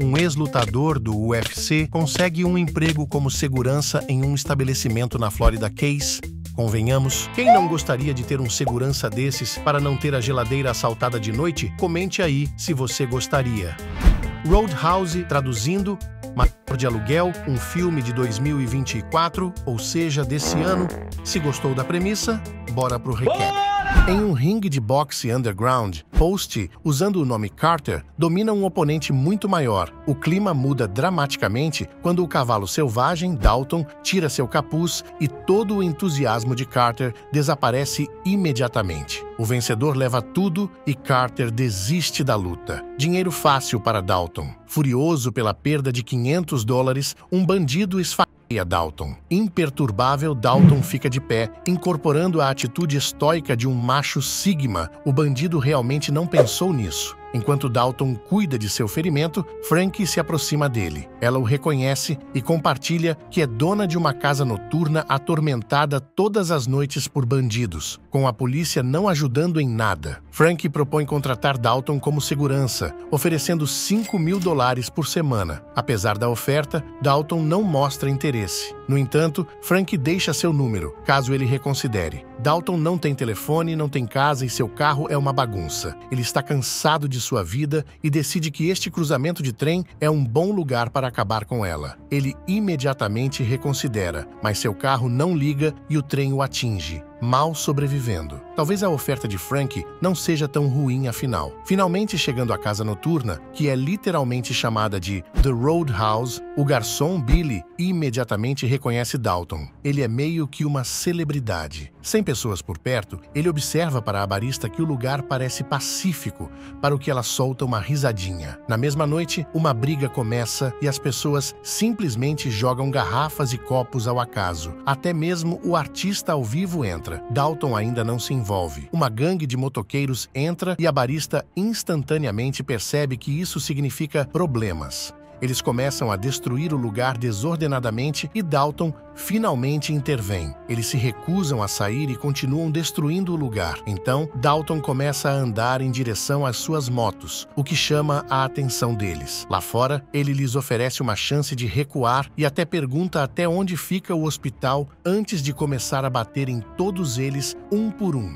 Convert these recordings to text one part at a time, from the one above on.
um ex-lutador do UFC, consegue um emprego como segurança em um estabelecimento na Florida Keys. Convenhamos, quem não gostaria de ter um segurança desses para não ter a geladeira assaltada de noite? Comente aí se você gostaria. Roadhouse, traduzindo, Matador de Aluguel, um filme de 2024, ou seja, desse ano. Se gostou da premissa, bora pro recap. Em um ringue de boxe underground, Post, usando o nome Carter, domina um oponente muito maior. O clima muda dramaticamente quando o cavalo selvagem, Dalton, tira seu capuz e todo o entusiasmo de Carter desaparece imediatamente. O vencedor leva tudo e Carter desiste da luta. Dinheiro fácil para Dalton. Furioso pela perda de $500, um bandido esfaqueia Dalton. Imperturbável, Dalton fica de pé, incorporando a atitude estoica de um macho sigma. O bandido realmente não pensou nisso. Enquanto Dalton cuida de seu ferimento, Frankie se aproxima dele. Ela o reconhece e compartilha que é dona de uma casa noturna atormentada todas as noites por bandidos, com a polícia não ajudando em nada. Frankie propõe contratar Dalton como segurança, oferecendo $5.000 por semana. Apesar da oferta, Dalton não mostra interesse. No entanto, Frankie deixa seu número, caso ele reconsidere. Dalton não tem telefone, não tem casa e seu carro é uma bagunça. Ele está cansado de sua vida e decide que este cruzamento de trem é um bom lugar para acabar com ela. Ele imediatamente reconsidera, mas seu carro não liga e o trem o atinge, mal sobrevivendo. Talvez a oferta de Frankie não seja tão ruim afinal. Finalmente chegando à casa noturna, que é literalmente chamada de The Roadhouse, o garçom Billy imediatamente reconhece Dalton. Ele é meio que uma celebridade. Sem pessoas por perto, ele observa para a barista que o lugar parece pacífico, para o que ela solta uma risadinha. Na mesma noite, uma briga começa e as pessoas simplesmente jogam garrafas e copos ao acaso. Até mesmo o artista ao vivo entra. Dalton ainda não se envolve. Uma gangue de motoqueiros entra e a barista instantaneamente percebe que isso significa problemas. Eles começam a destruir o lugar desordenadamente e Dalton finalmente intervém. Eles se recusam a sair e continuam destruindo o lugar. Então, Dalton começa a andar em direção às suas motos, o que chama a atenção deles. Lá fora, ele lhes oferece uma chance de recuar e até pergunta até onde fica o hospital antes de começar a bater em todos eles um por um,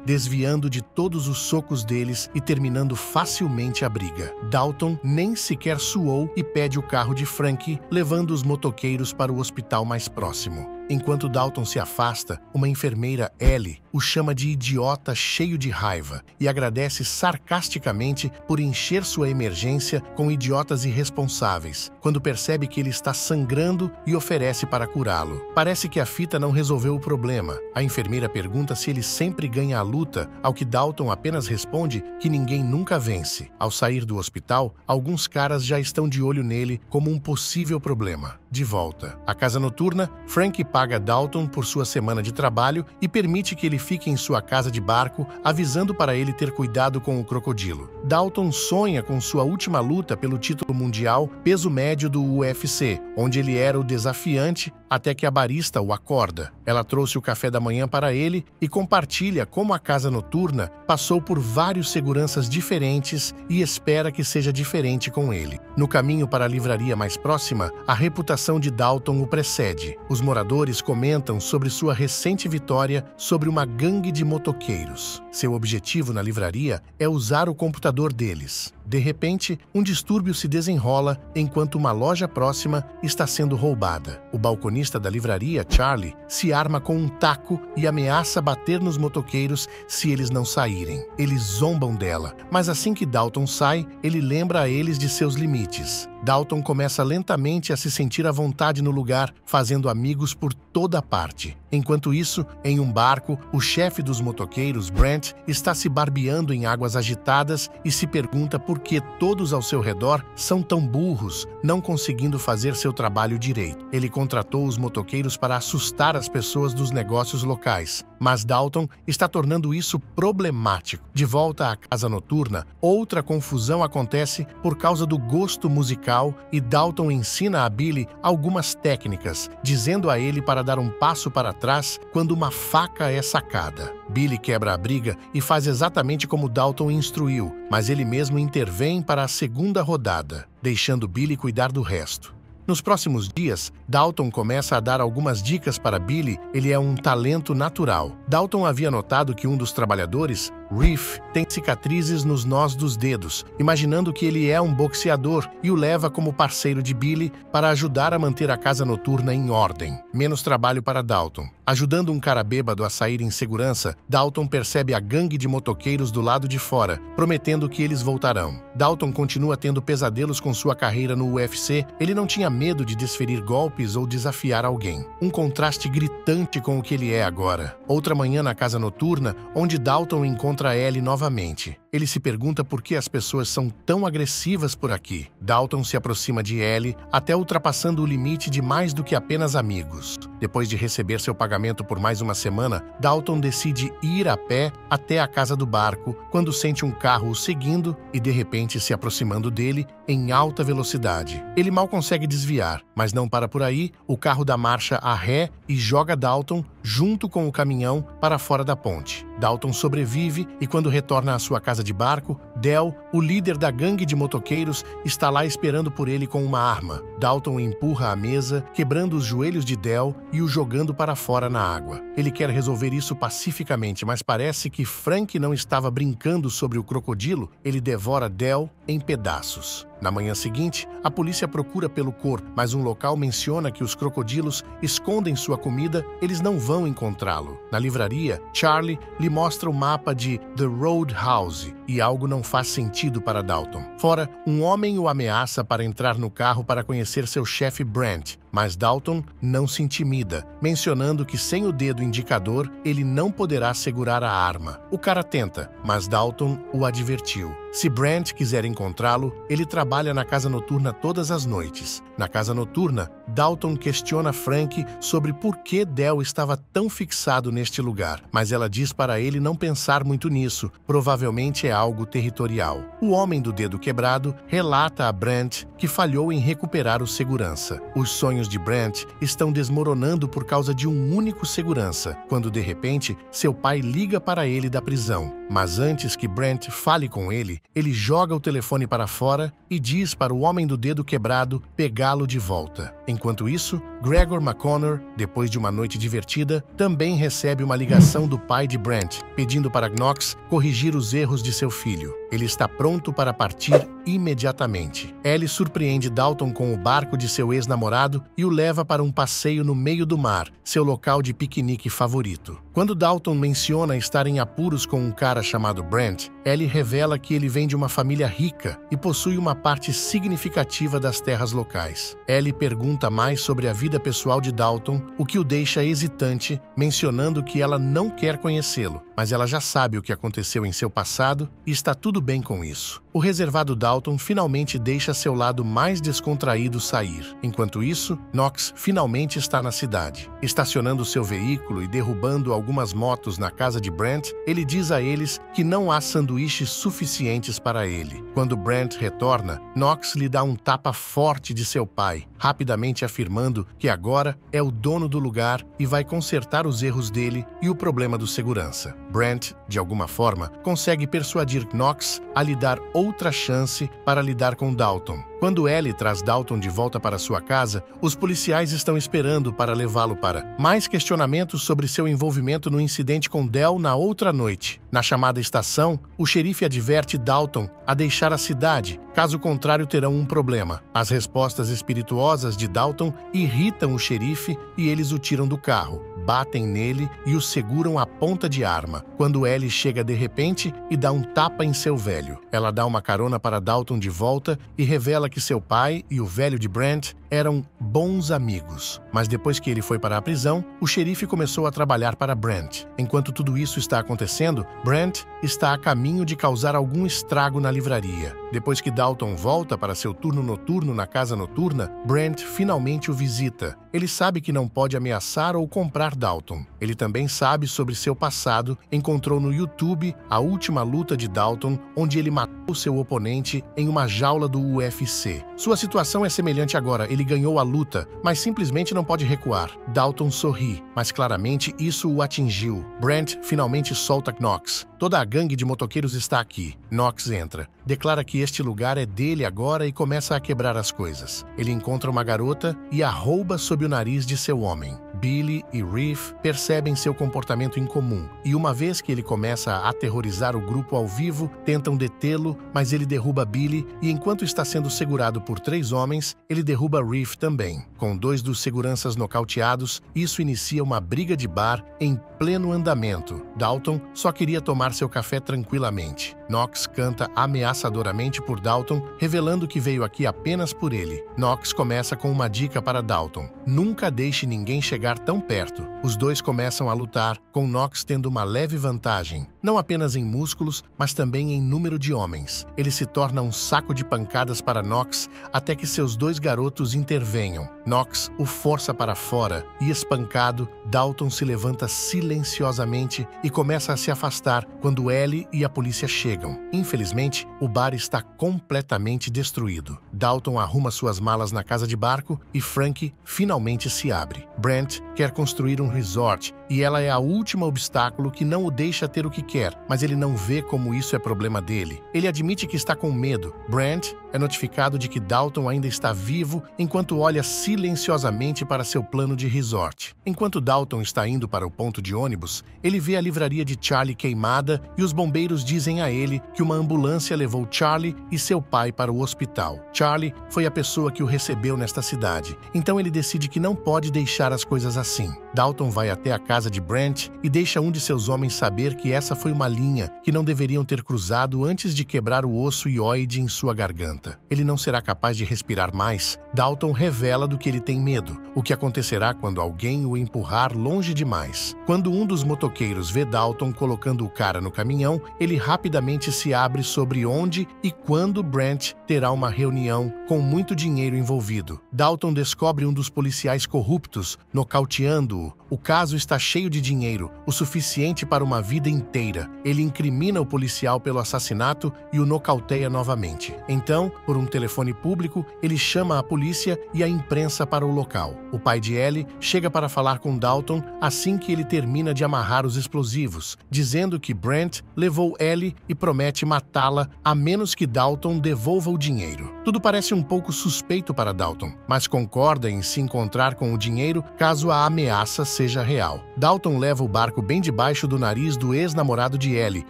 desviando de todos os socos deles e terminando facilmente a briga. Dalton nem sequer suou e pede o carro de Frankie, levando os motoqueiros para o hospital mais próximo. Enquanto Dalton se afasta, uma enfermeira, Ellie, o chama de idiota cheio de raiva e agradece sarcasticamente por encher sua emergência com idiotas irresponsáveis, quando percebe que ele está sangrando e oferece para curá-lo. Parece que a fita não resolveu o problema. A enfermeira pergunta se ele sempre ganha a luta, ao que Dalton apenas responde que ninguém nunca vence. Ao sair do hospital, alguns caras já estão de olho nele como um possível problema. De volta à casa noturna, Frank paga Dalton por sua semana de trabalho e permite que ele fique em sua casa de barco, avisando para ele ter cuidado com o crocodilo. Dalton sonha com sua última luta pelo título mundial peso médio do UFC, onde ele era o desafiante, até que a barista o acorda. Ela trouxe o café da manhã para ele e compartilha como a casa noturna passou por vários seguranças diferentes e espera que seja diferente com ele. No caminho para a livraria mais próxima, a reputação de Dalton o precede. Os moradores comentam sobre sua recente vitória sobre uma gangue de motoqueiros. Seu objetivo na livraria é usar o computador deles. De repente, um distúrbio se desenrola enquanto uma loja próxima está sendo roubada. O balconista da livraria, Charlie, se arma com um taco e ameaça bater nos motoqueiros se eles não saírem. Eles zombam dela, mas assim que Dalton sai, ele lembra a eles de seus limites. Dalton começa lentamente a se sentir à vontade no lugar, fazendo amigos por toda parte. Enquanto isso, em um barco, o chefe dos motoqueiros, Brent, está se barbeando em águas agitadas e se pergunta por que todos ao seu redor são tão burros, não conseguindo fazer seu trabalho direito. Ele contratou os motoqueiros para assustar as pessoas dos negócios locais, mas Dalton está tornando isso problemático. De volta à casa noturna, outra confusão acontece por causa do gosto musical e Dalton ensina a Billy algumas técnicas, dizendo a ele para dar um passo para trás quando uma faca é sacada. Billy quebra a briga e faz exatamente como Dalton instruiu, mas ele mesmo intervém para a segunda rodada, deixando Billy cuidar do resto. Nos próximos dias, Dalton começa a dar algumas dicas para Billy. Ele é um talento natural. Dalton havia notado que um dos trabalhadores, Reef, tem cicatrizes nos nós dos dedos, imaginando que ele é um boxeador, e o leva como parceiro de Billy para ajudar a manter a casa noturna em ordem. Menos trabalho para Dalton. Ajudando um cara bêbado a sair em segurança, Dalton percebe a gangue de motoqueiros do lado de fora, prometendo que eles voltarão. Dalton continua tendo pesadelos com sua carreira no UFC. Ele não tinha medo de desferir golpes ou desafiar alguém. Um contraste gritante com o que ele é agora. Outra manhã na casa noturna, onde Dalton encontra Ellie novamente. Ele se pergunta por que as pessoas são tão agressivas por aqui. Dalton se aproxima de Ellie, até ultrapassando o limite de mais do que apenas amigos. Depois de receber seu pagamento por mais uma semana, Dalton decide ir a pé até a casa do barco, quando sente um carro o seguindo e de repente se aproximando dele em alta velocidade. Ele mal consegue desviar, mas não para por aí. O carro dá marcha a ré e joga Dalton junto com o caminhão para fora da ponte. Dalton sobrevive e quando retorna à sua casa de barco, Del, o líder da gangue de motoqueiros, está lá esperando por ele com uma arma. Dalton empurra a mesa, quebrando os joelhos de Del e o jogando para fora na água. Ele quer resolver isso pacificamente, mas parece que Frank não estava brincando sobre o crocodilo. Ele devora Del em pedaços. Na manhã seguinte, a polícia procura pelo corpo, mas um local menciona que os crocodilos escondem sua comida. Eles não vão encontrá-lo. Na livraria, Charlie lhe mostra o mapa de The Roadhouse e algo não faz sentido para Dalton. Fora, um homem o ameaça para entrar no carro para conhecer seu chefe Brent, mas Dalton não se intimida, mencionando que sem o dedo indicador, ele não poderá segurar a arma. O cara tenta, mas Dalton o advertiu. Se Brent quiser encontrá-lo, ele trabalha na casa noturna todas as noites. Na casa noturna, Dalton questiona Frank sobre por que Del estava tão fixado neste lugar, mas ela diz para ele não pensar muito nisso, provavelmente é algo territorial. O homem do dedo quebrado relata a Brent que falhou em recuperar o segurança. Os sonhos de Brent estão desmoronando por causa de um único segurança, quando de repente seu pai liga para ele da prisão. Mas antes que Brent fale com ele, ele joga o telefone para fora e diz para o homem do dedo quebrado pegá-lo de volta. Enquanto isso, Gregor McConnor, depois de uma noite divertida, também recebe uma ligação do pai de Brent, pedindo para Knox corrigir os erros de seu filho. Ele está pronto para partir imediatamente. Ellie surpreende Dalton com o barco de seu ex-namorado e o leva para um passeio no meio do mar, seu local de piquenique favorito. Quando Dalton menciona estar em apuros com um cara chamado Brent, Ellie revela que ele vem de uma família rica e possui uma parte significativa das terras locais. Ellie pergunta mais sobre a vida pessoal de Dalton, o que o deixa hesitante, mencionando que ela não quer conhecê-lo, mas ela já sabe o que aconteceu em seu passado e está tudo bem com isso. O reservado Dalton finalmente deixa seu lado mais descontraído sair. Enquanto isso, Knox finalmente está na cidade. Estacionando seu veículo e derrubando algumas motos na casa de Brent, ele diz a eles que não há sanduíches suficientes para ele. Quando Brent retorna, Knox lhe dá um tapa forte de seu pai, rapidamente afirmando que agora é o dono do lugar e vai consertar os erros dele e o problema do segurança. Brent, de alguma forma, consegue persuadir Knox a lhe dar outra chance para lidar com Dalton. Quando Ellie traz Dalton de volta para sua casa, os policiais estão esperando para levá-lo para mais questionamentos sobre seu envolvimento no incidente com Del na outra noite. Na chamada estação, o xerife adverte Dalton a deixar a cidade, caso contrário terão um problema. As respostas espirituosas de Dalton irritam o xerife e eles o tiram do carro, batem nele e o seguram à ponta de arma, quando Ellie chega de repente e dá um tapa em seu velho. Ela dá uma carona para Dalton de volta e revela que seu pai e o velho de Brent eram bons amigos. Mas depois que ele foi para a prisão, o xerife começou a trabalhar para Brent. Enquanto tudo isso está acontecendo, Brent está a caminho de causar algum estrago na livraria. Depois que Dalton volta para seu turno noturno na casa noturna, Brent finalmente o visita. Ele sabe que não pode ameaçar ou comprar Dalton. Ele também sabe sobre seu passado, encontrou no YouTube a última luta de Dalton, onde ele matou seu oponente em uma jaula do UFC. Sua situação é semelhante agora, ele ganhou a luta, mas simplesmente não pode recuar. Dalton sorri, mas claramente isso o atingiu. Brent finalmente solta Knox. Toda a gangue de motoqueiros está aqui. Knox entra. Declara que este lugar é dele agora e começa a quebrar as coisas. Ele encontra uma garota e a rouba sob o nariz de seu homem. Billy e Reef percebem seu comportamento incomum, e uma vez que ele começa a aterrorizar o grupo ao vivo, tentam detê-lo, mas ele derruba Billy e enquanto está sendo segurado por 3 homens, ele derruba Reef também. Com 2 dos seguranças nocauteados, isso inicia uma briga de bar em pleno andamento. Dalton só queria tomar seu café tranquilamente. Knox canta ameaçadoramente por Dalton, revelando que veio aqui apenas por ele. Knox começa com uma dica para Dalton: nunca deixe ninguém chegar tão perto. Os dois começam a lutar, com Knox tendo uma leve vantagem, não apenas em músculos, mas também em número de homens. Ele se torna um saco de pancadas para Knox até que seus 2 garotos intervenham. Knox o força para fora e, espancado, Dalton se levanta silenciosamente e começa a se afastar quando Ellie e a polícia chegam. Infelizmente, o bar está completamente destruído. Dalton arruma suas malas na casa de barco e Frank finalmente se abre. Brent quer construir um resort e ela é a última obstáculo que não o deixa ter o que quer, mas ele não vê como isso é problema dele. Ele admite que está com medo. Brent é notificado de que Dalton ainda está vivo enquanto olha silenciosamente para seu plano de resort. Enquanto Dalton está indo para o ponto de ônibus, ele vê a livraria de Charlie queimada e os bombeiros dizem a ele que uma ambulância levou Charlie e seu pai para o hospital. Charlie foi a pessoa que o recebeu nesta cidade, então ele decide que não pode deixar as coisas assim. Dalton vai até a casa de Brent e deixa um de seus homens saber que essa foi uma linha que não deveriam ter cruzado antes de quebrar o osso ióide em sua garganta. Ele não será capaz de respirar mais. Dalton revela do que ele tem medo, o que acontecerá quando alguém o empurrar longe demais. Quando um dos motoqueiros vê Dalton colocando o cara no caminhão, ele rapidamente se abre sobre onde e quando Brent terá uma reunião com muito dinheiro envolvido. Dalton descobre um dos policiais corruptos, nocauteando-o. O caso está cheio de dinheiro, o suficiente para uma vida inteira. Ele incrimina o policial pelo assassinato e o nocauteia novamente. Então, por um telefone público, ele chama a polícia e a imprensa para o local. O pai de Ellie chega para falar com Dalton assim que ele termina de amarrar os explosivos, dizendo que Brent levou Ellie e promete matá-la a menos que Dalton devolva o dinheiro. Tudo parece um pouco suspeito para Dalton, mas concorda em se encontrar com o dinheiro caso a ameaça seja real. Dalton leva o barco bem debaixo do nariz do ex-namorado de Ellie,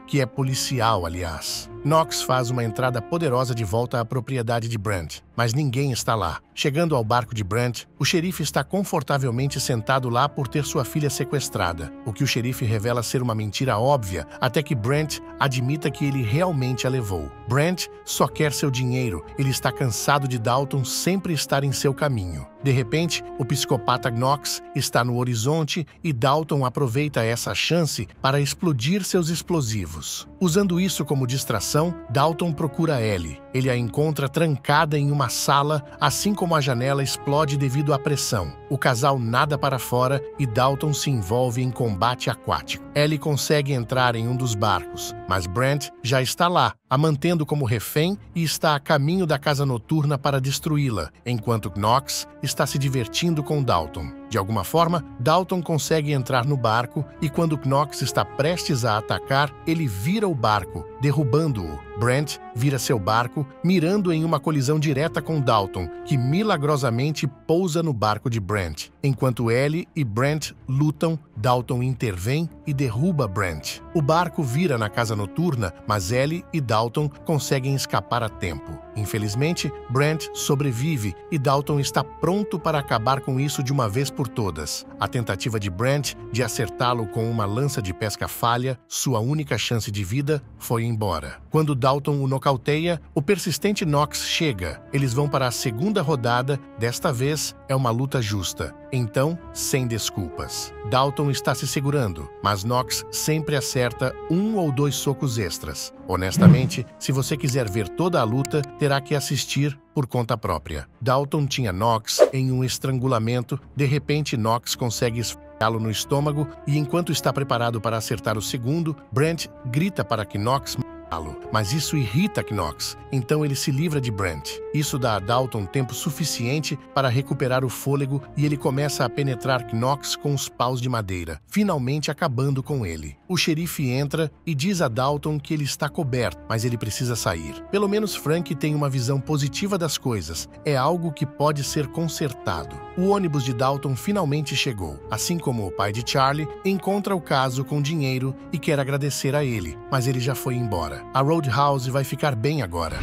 que é policial, aliás. Knox faz uma entrada poderosa de volta à propriedade de Brent, mas ninguém está lá. Chegando ao barco de Brent, o xerife está confortavelmente sentado lá por ter sua filha sequestrada, o que o xerife revela ser uma mentira óbvia, até que Brent admita que ele realmente a levou. Brent só quer seu dinheiro, ele está cansado de Dalton sempre estar em seu caminho. De repente, o psicopata Knox está no horizonte e Dalton aproveita essa chance para explodir seus explosivos. Usando isso como distração, Dalton procura Ellie. Ele a encontra trancada em uma sala, assim como a janela explode devido à pressão. O casal nada para fora e Dalton se envolve em combate aquático. Ellie consegue entrar em um dos barcos, mas Brent já está lá, a mantendo como refém e está a caminho da casa noturna para destruí-la, enquanto Knox está se divertindo com Dalton. De alguma forma, Dalton consegue entrar no barco e quando Knox está prestes a atacar, ele vira o barco, derrubando-o. Brent vira seu barco, mirando em uma colisão direta com Dalton, que milagrosamente pousa no barco de Brent. Enquanto Ellie e Brent lutam, Dalton intervém e derruba Brent. O barco vira na casa noturna, mas Ellie e Dalton conseguem escapar a tempo. Infelizmente, Brent sobrevive e Dalton está pronto para acabar com isso de uma vez por todas. A tentativa de Brent de acertá-lo com uma lança de pesca falha, sua única chance de vida, foi embora. Quando Dalton o nocauteia, o persistente Knox chega. Eles vão para a segunda rodada, desta vez é uma luta justa. Então, sem desculpas. Dalton está se segurando, mas Knox sempre acerta 1 ou 2 socos extras. Honestamente, se você quiser ver toda a luta, terá que assistir por conta própria. Dalton tinha Knox em um estrangulamento, de repente Knox consegue matá-lo no estômago e, enquanto está preparado para acertar o segundo, Brent grita para Knox matá-lo. Mas isso irrita Knox, então ele se livra de Brent. Isso dá a Dalton tempo suficiente para recuperar o fôlego e ele começa a penetrar Knox com os paus de madeira, finalmente acabando com ele. O xerife entra e diz a Dalton que ele está coberto, mas ele precisa sair. Pelo menos Frank tem uma visão positiva das coisas. É algo que pode ser consertado. O ônibus de Dalton finalmente chegou. Assim como o pai de Charlie, encontra o caso com dinheiro e quer agradecer a ele, mas ele já foi embora. A Roadhouse vai ficar bem agora.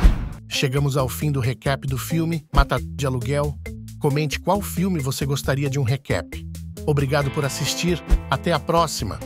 Chegamos ao fim do recap do filme Matador de Aluguel. Comente qual filme você gostaria de um recap. Obrigado por assistir. Até a próxima!